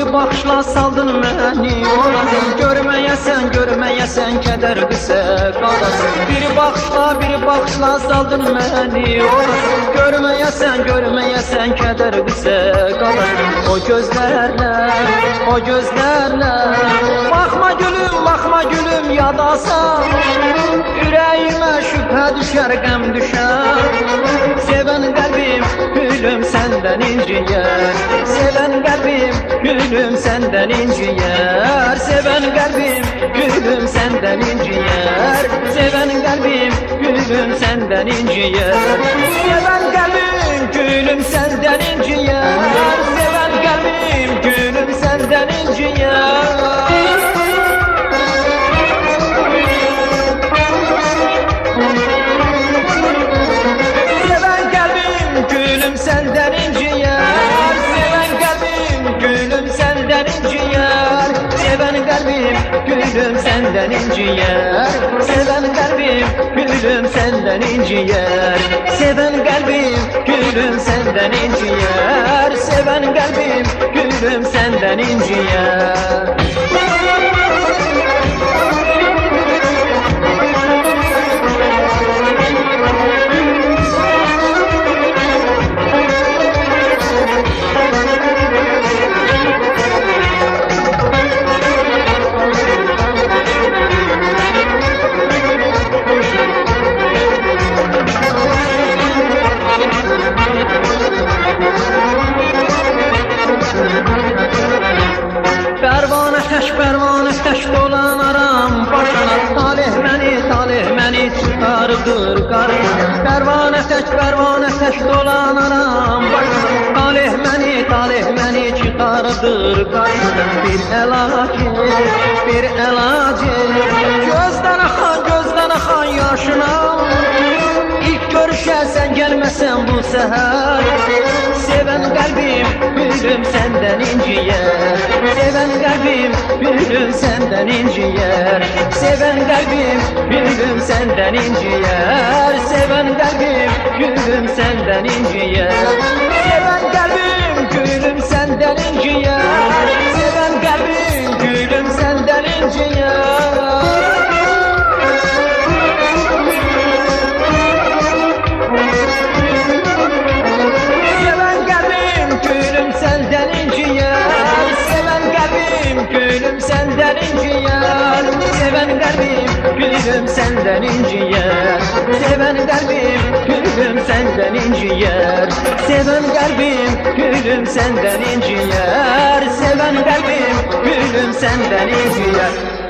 bir bakışla saldın məni orasın. Görməyəsən kədər qısa qalasın. Bir bakışla saldın məni orasın. Görməyəsən kədər qısa qalasın. O gözlərlə Baxma gülüm yadasan. Ürəyimə şübhə düşər, qəm düşər. Sevən qəlbim gülüm səndən inciyər. Sevən qəlbim gülüm səndən inciyər. Sevən qəlbim gülüm səndən inciyər. Sevən qəlbim gülüm səndən inciyər. Sevən qəlbim gülüm səndən inciyər. Sevən qəlbim gülüm səndən inciyər. Səndən inciyər. Sevən qəlbim gülüm səndən inciyər. Sevən qəlbim gülüm səndən inciyər. Sevən qəlbim gülüm səndən inciyər. Sevən qəlbim gülüm səndən inciyər. Sevən qəlbim gülüm səndən inciyər. Pərvanə tək dolanaram başına. Talih məni çıxarıbdır qarşına. Pərvanə tək dolanaram başına. Talih məni çıxarıbdır qarşına. Bir əlacı gözdən axan yaşına. İlk görüşəsən gəlməsən bu səhər. Sevən qəlbim gülüm səndən inciyər. Sevən qəlbim gülüm səndən inciyər. Sevən qəlbim gülüm səndən inciyər. Sevən qəlbim gülüm səndən inciyər. Sevən qəlbim gülüm səndən inciyər. Sevən qəlbim gülüm səndən inciyər. Gülüm səndən inciyər. Sevən qəlbim gülüm səndən inciyər. Sevən qəlbim gülüm səndən inciyər. Sevən qəlbim gülüm səndən inciyər. Sevən qəlbim gülüm səndən inciyər.